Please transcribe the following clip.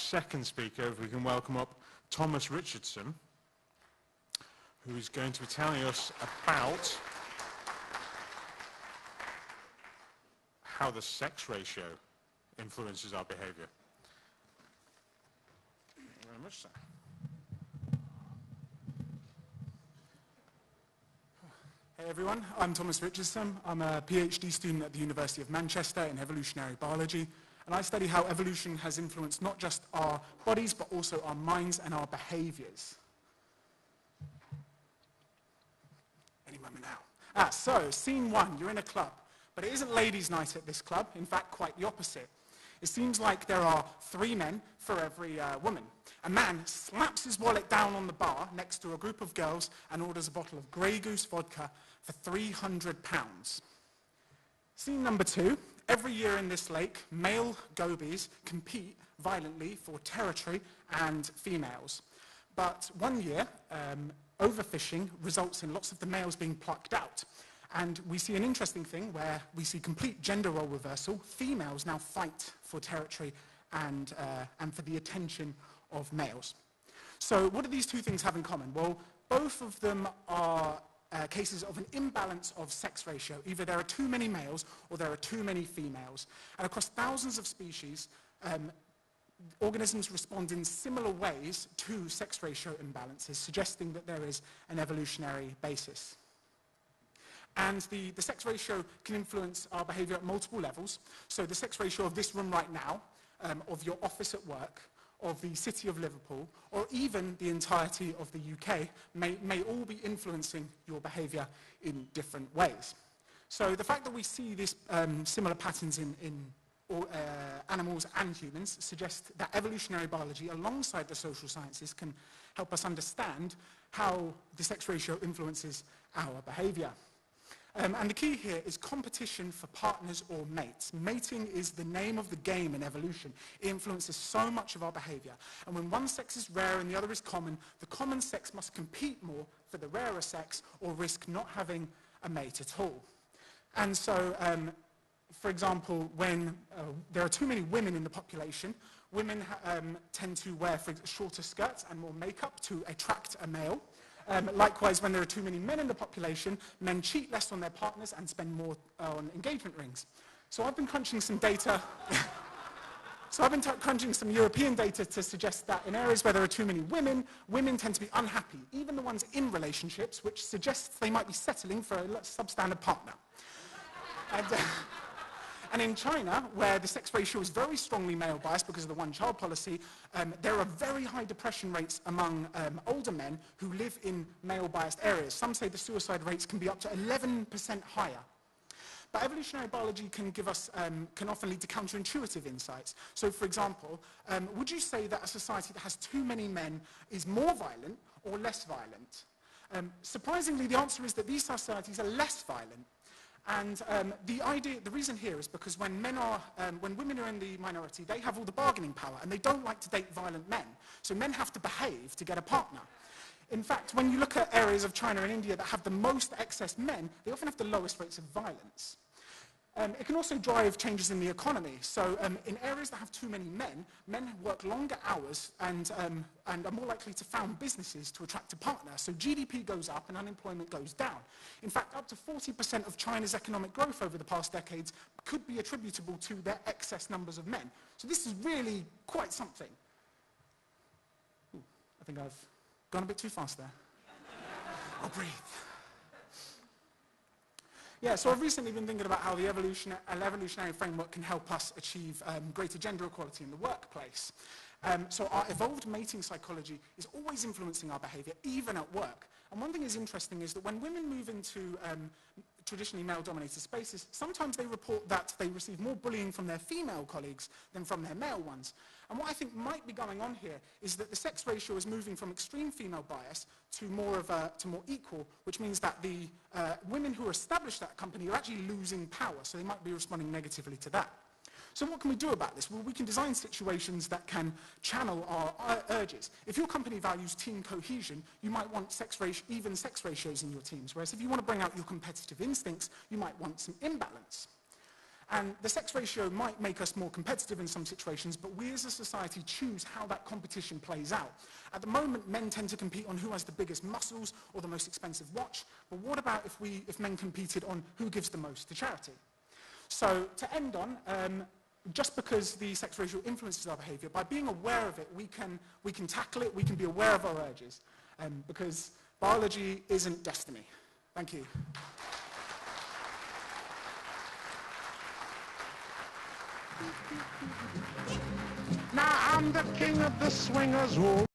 second speaker, if we can welcome up Thomas Richardson, who is going to be telling us about how the sex ratio influences our behaviour. Thank you very much, sir. Hey everyone, I'm Thomas Richardson. I'm a PhD student at the University of Manchester in evolutionary biology, and I study how evolution has influenced not just our bodies, but also our minds and our behaviours. Any moment now. So, scene one, you're in a club, but it isn't ladies' night at this club, in fact, quite the opposite. It seems like there are 3 men for every woman. A man slaps his wallet down on the bar next to a group of girls and orders a bottle of Grey Goose vodka for £300. Scene number 2. Every year in this lake, male gobies compete violently for territory and females. But one year, overfishing results in lots of the males being plucked out. And we see an interesting thing where we see complete gender role reversal. Females now fight for territory and for the attention of males. So what do these 2 things have in common? Well, both of them are cases of an imbalance of sex ratio. Either there are too many males or there are too many females. And across thousands of species, organisms respond in similar ways to sex ratio imbalances, suggesting that there is an evolutionary basis. And the sex ratio can influence our behaviour at multiple levels. So the sex ratio of this room right now, of your office at work, of the city of Liverpool, or even the entirety of the UK, may all be influencing your behaviour in different ways. So the fact that we see these similar patterns in animals and humans suggests that evolutionary biology, alongside the social sciences, can help us understand how the sex ratio influences our behaviour. And the key here is competition for partners or mates. Mating is the name of the game in evolution. It influences so much of our behaviour. And when one sex is rare and the other is common, the common sex must compete more for the rarer sex or risk not having a mate at all. And so, for example, when there are too many women in the population, women tend to wear shorter skirts and more makeup to attract a male. Likewise, when there are too many men in the population, men cheat less on their partners and spend more on engagement rings. So I've been crunching some data. Crunching some European data to suggest that in areas where there are too many women, women tend to be unhappy, even the ones in relationships, which suggests they might be settling for a substandard partner. And in China, where the sex ratio is very strongly male-biased because of the one-child policy, there are very high depression rates among older men who live in male-biased areas. Some say the suicide rates can be up to 11% higher. But evolutionary biology can often lead to counterintuitive insights. So, for example, would you say that a society that has too many men is more violent or less violent? Surprisingly, the answer is that these societies are less violent. And the reason here is because when women are in the minority, they have all the bargaining power, and they don't like to date violent men. So men have to behave to get a partner. In fact, when you look at areas of China and India that have the most excess men, they often have the lowest rates of violence. It can also drive changes in the economy. So in areas that have too many men work longer hours and are more likely to found businesses to attract a partner. So GDP goes up and unemployment goes down. In fact, up to 40% of China's economic growth over the past decades could be attributable to their excess numbers of men. So this is really quite something. Ooh, I think I've gone a bit too fast there. I'll breathe. Yeah, so I've recently been thinking about how the evolutionary framework can help us achieve greater gender equality in the workplace. So our evolved mating psychology is always influencing our behaviour, even at work. And one thing is interesting is that when women move into traditionally male-dominated spaces, sometimes they report that they receive more bullying from their female colleagues than from their male ones. And what I think might be going on here is that the sex ratio is moving from extreme female bias to more equal, which means that the women who are established at a company are actually losing power, so they might be responding negatively to that. So what can we do about this? Well, we can design situations that can channel our urges. If your company values team cohesion, you might want even sex ratios in your teams, whereas if you want to bring out your competitive instincts, you might want some imbalance. And the sex ratio might make us more competitive in some situations, but we as a society choose how that competition plays out. At the moment, men tend to compete on who has the biggest muscles or the most expensive watch, but what about if men competed on who gives the most to charity? So to end on, just because the sex ratio influences our behavior, by being aware of it, we can tackle it, we can be aware of our urges, because biology isn't destiny. Thank you. Now I'm the king of the swingers. Oh.